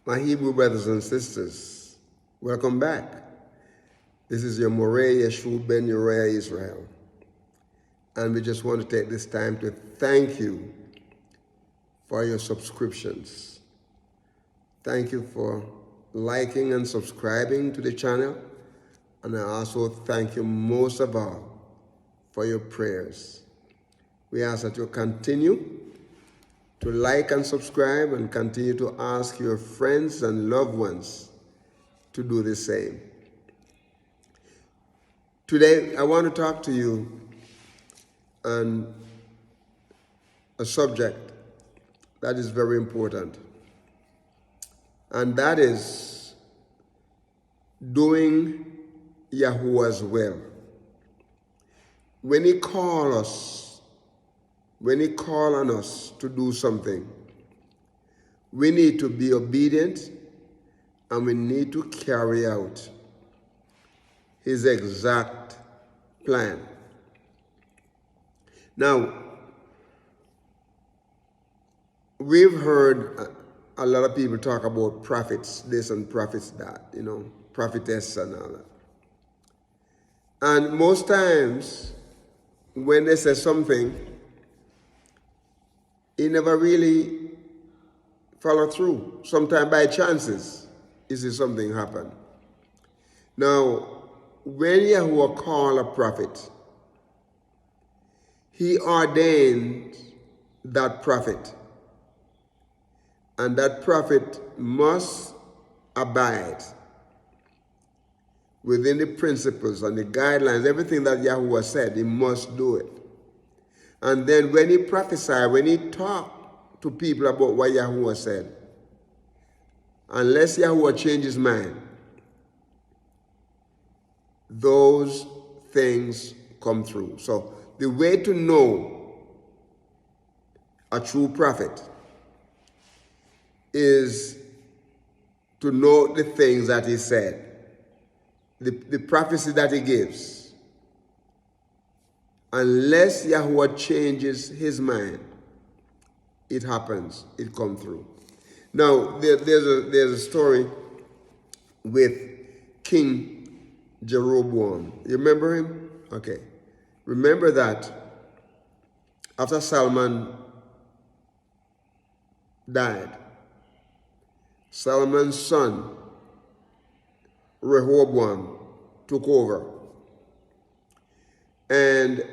My Hebrew brothers and sisters, welcome back. This is your Moreh Yeshua ben Uriah Israel. And we just want to take this time to thank you for your subscriptions. Thank you for liking and subscribing to the channel. And I also thank you most of all for your prayers. We ask that you continue to like and subscribe and continue to ask your friends and loved ones to do the same. Today, I want to talk to you on a subject that is very important, and that is doing Yahuah's will. When he calls on us to do something, we need to be obedient and we need to carry out his exact plan. Now, we've heard a lot of people talk about prophets this and prophets that, prophetess and all that. And most times, when they say something, he never really follow through. Sometimes by chances, you see something happen. Now, when Yahuwah called a prophet, he ordained that prophet. And that prophet must abide within the principles and the guidelines, everything that Yahuwah said, he must do it. And then when he prophesied, when he talked to people about what Yahuwah said, unless Yahuwah changed his mind, those things come through. So the way to know a true prophet is to know the things that he said, the prophecy that he gives. Unless Yahuwah changes his mind, it happens, it comes through. Now, there's a story with King Jeroboam. You remember him? Okay. Remember that after Solomon died, Solomon's son, Rehoboam, took over. And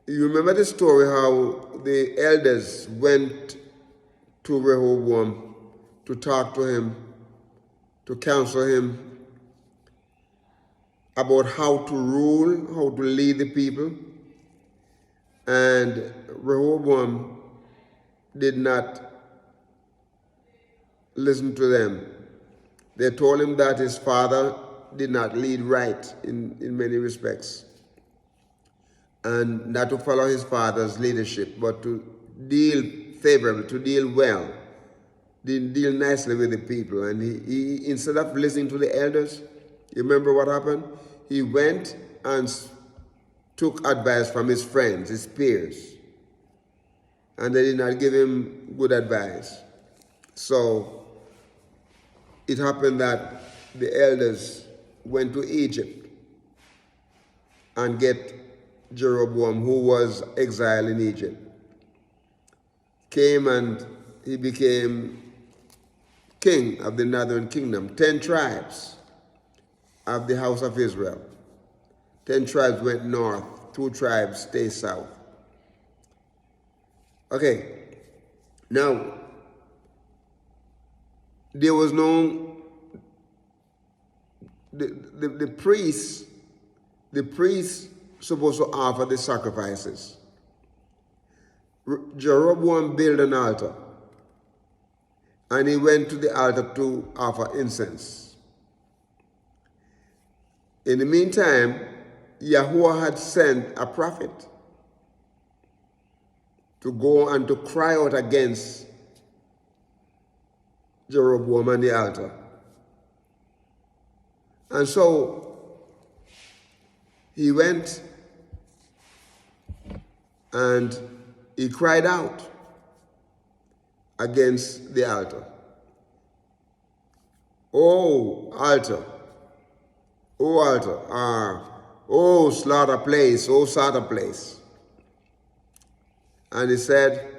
you remember the story how the elders went to Rehoboam to talk to him, to counsel him about how to rule, how to lead the people. And Rehoboam did not listen to them. They told him that his father did not lead right in many respects, and not to follow his father's leadership, but to deal favorably, to deal well, deal nicely with the people. And he instead of listening to the elders, you remember what happened? He went and took advice from his friends, his peers, and they did not give him good advice. So it happened that the elders went to Egypt and get Jeroboam, who was exiled in Egypt, came and he became king of the northern kingdom. 10 tribes of the house of Israel. 10 tribes went north, 2 tribes stayed south. Okay, now, there was no, the priests supposed to offer the sacrifices. Jeroboam built an altar, and he went to the altar to offer incense. In the meantime, Yahuwah had sent a prophet to go and to cry out against Jeroboam and the altar. And so he went and he cried out against the altar. Oh, altar. Oh, altar. Oh, slaughter place. Oh, slaughter place. And he said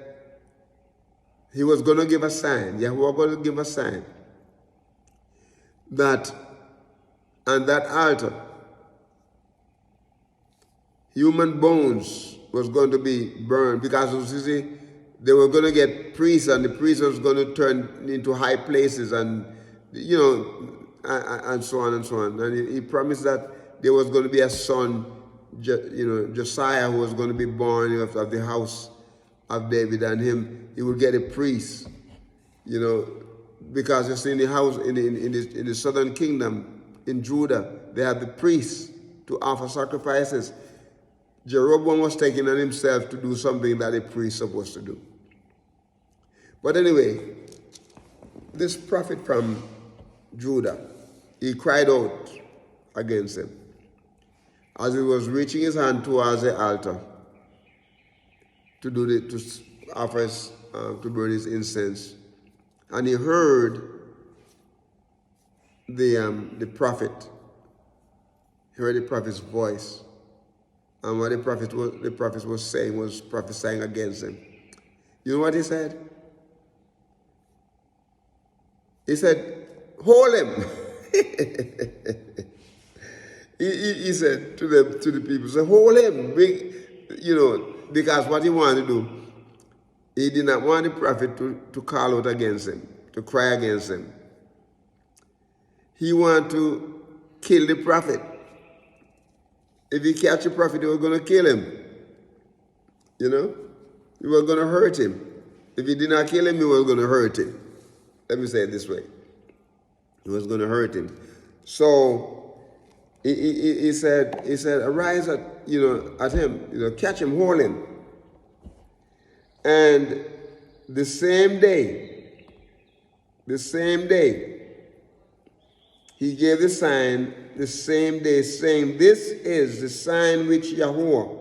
he was going to give a sign. Yahuwah going to give a sign that on that altar, human bones was going to be burned, because you see, they were going to get priests, and the priests was going to turn into high places, and and so on and so on. And he promised that there was going to be a son, Josiah, who was going to be born of the house of David, and he would get a priest, because you see, in the house in the southern kingdom in Judah, they had the priests to offer sacrifices. Jeroboam was taking on himself to do something that a priest is supposed to do. But anyway, this prophet from Judah, he cried out against him as he was reaching his hand towards the altar to offer to burn his incense, and he heard the prophet. He heard the prophet's voice. And what the prophet was saying was prophesying against him. You know what he said? He said, hold him. he said to the people, say, hold him. Because what he wanted to do, he did not want the prophet to call out against him, to cry against him. He wanted to kill the prophet. If he catch a prophet, he was going to kill him. He was going to hurt him. If he did not kill him, he was going to hurt him. Let me say it this way. He was going to hurt him. So he said, arise at him, catch him, hold him. And the same day, he gave the sign the same day, saying, this is the sign which Yahuwah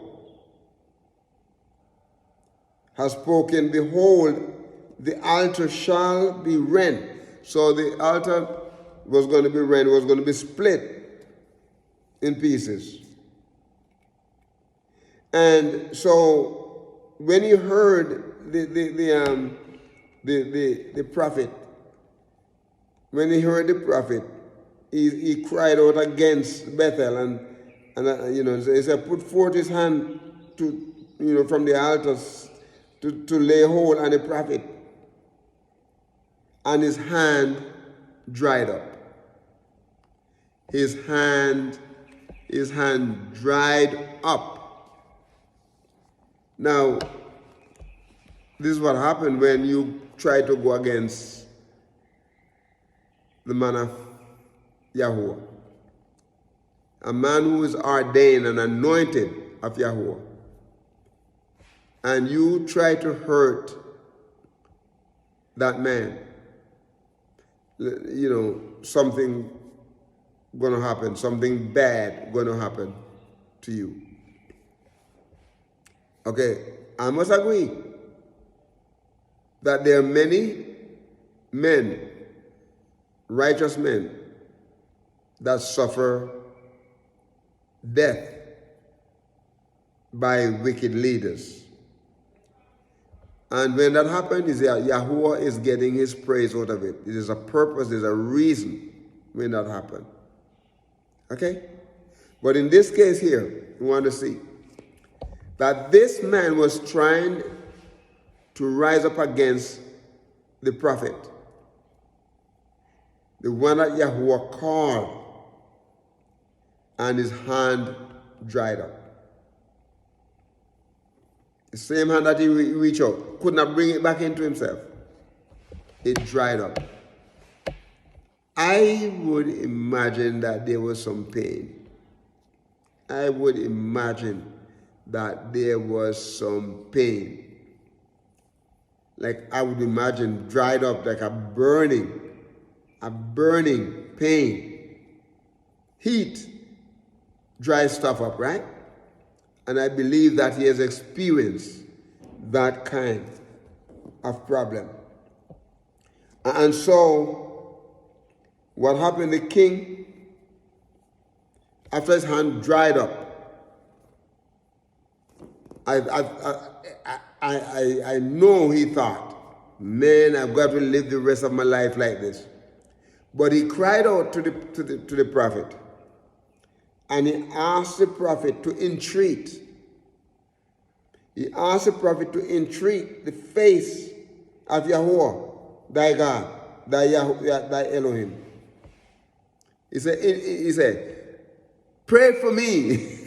has spoken. Behold, the altar shall be rent. So the altar was going to be rent, was going to be split in pieces. And so when he heard the prophet, he cried out against Bethel, and he said, put forth his hand from the altars to lay hold on the prophet, and his hand dried up. His hand dried up. Now, this is what happened when you try to go against the man of Yahuwah. A man who is ordained and anointed of Yahuwah. And you try to hurt that man. Something going to happen, something bad going to happen to you. Okay, I must agree that there are many men, righteous men, that suffer death by wicked leaders. And when that happens, Yahuwah is getting his praise out of it. It is a purpose, there's a reason when that happens. Okay? But in this case here, we want to see that this man was trying to rise up against the prophet, the one that Yahuwah called, and his hand dried up. The same hand that he reached out, could not bring it back into himself. It dried up. I would imagine that there was some pain. I would imagine that there was some pain. Like I would imagine dried up, like a burning pain. Heat dries stuff up, right? And I believe that he has experienced that kind of problem. And so, what happened, the king, after his hand dried up, I know he thought, man, I've got to live the rest of my life like this. But he cried out to the prophet, and he asked the prophet to entreat. He asked the prophet to entreat the face of Yahuwah, thy God, thy Elohim. He said, pray for me.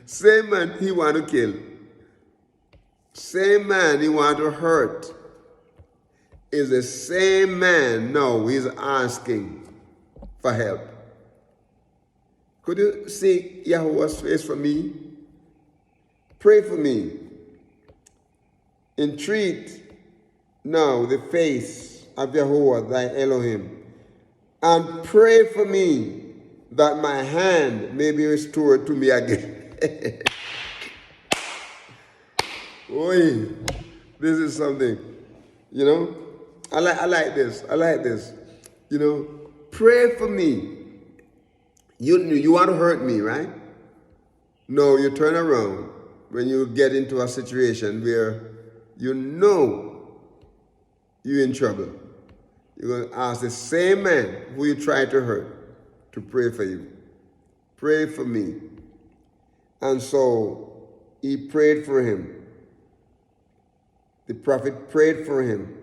Same man he want to kill. Same man he want to hurt. Is the same man now he's asking for help. Could you seek Yahuwah's face for me? Pray for me. Entreat now the face of Yahuwah, thy Elohim, and pray for me that my hand may be restored to me again. Oi, this is something, you know. I like this. I like this. You know, pray for me. You want to hurt me, right? No, you turn around when you get into a situation where you know you're in trouble. You're going to ask the same man who you tried to hurt to pray for you. Pray for me. And so he prayed for him. The prophet prayed for him.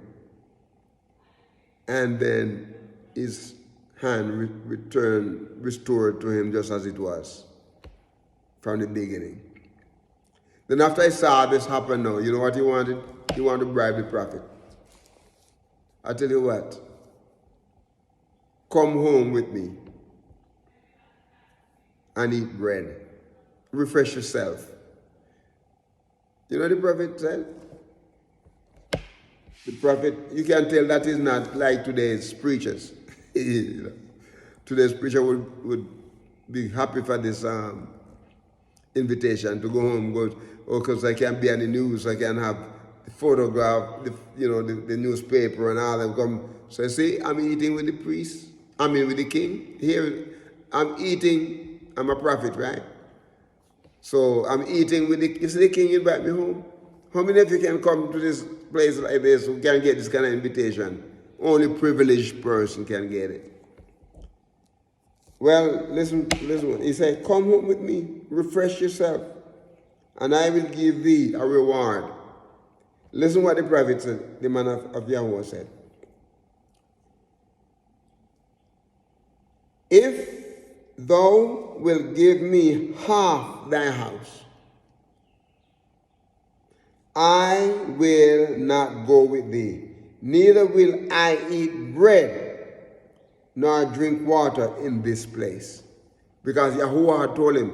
And then his hand restored to him just as it was from the beginning. Then after I saw this happen now, you know what he wanted? He wanted to bribe the prophet. I tell you what, come home with me and eat bread. Refresh yourself. You know what the prophet said? The prophet, you can tell that is not like today's preachers. You know, today's preacher would be happy for this invitation to go home, because I can be on the news, I can have the photograph, the newspaper and all them come. So I say, I'm eating with the priest, with the king. Here, I'm eating, I'm a prophet, right? So I'm eating with the king invite me home. How many of you can come to this place like this who can get this kind of invitation? Only privileged person can get it. Well, listen. He said, come home with me, refresh yourself, and I will give thee a reward. Listen what the prophet said, the man of Yahuwah said. If thou wilt give me half thy house, I will not go with thee, neither will I eat bread nor drink water in this place. Because Yahuwah had told him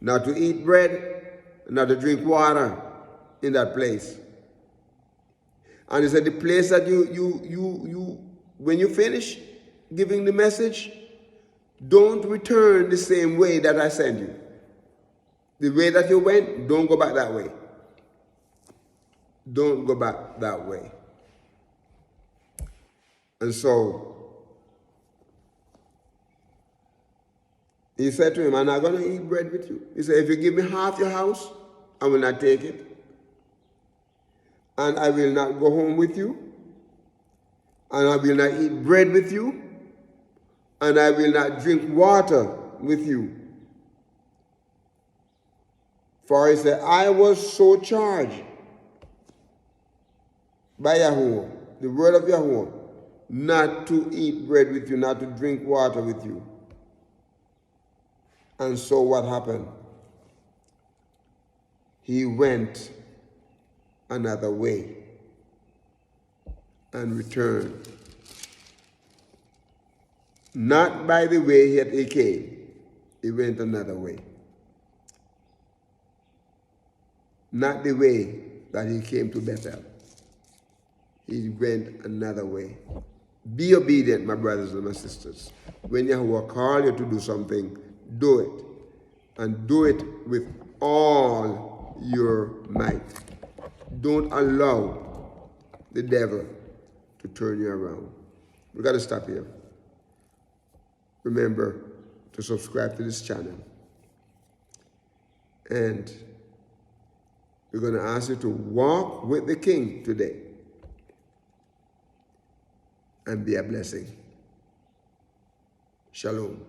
not to eat bread, not to drink water in that place. And he said, the place that you when you finish giving the message, don't return the same way that I sent you. The way that you went, don't go back that way. Don't go back that way. And so he said to him, I'm not going to eat bread with you. He said, if you give me half your house, I will not take it. And I will not go home with you. And I will not eat bread with you. And I will not drink water with you. For he said, I was so charged by Yahuwah, the word of Yahuwah, not to eat bread with you, not to drink water with you. And so what happened? He went another way and returned. Not by the way he came. He went another way. Not the way that he came to Bethel. He went another way. Be obedient, my brothers and my sisters. When Yahuwah calls you to do something, do it. And do it with all your might. Don't allow the devil to turn you around. We got to stop here. Remember to subscribe to this channel. And we're going to ask you to walk with the King today and be a blessing. Shalom.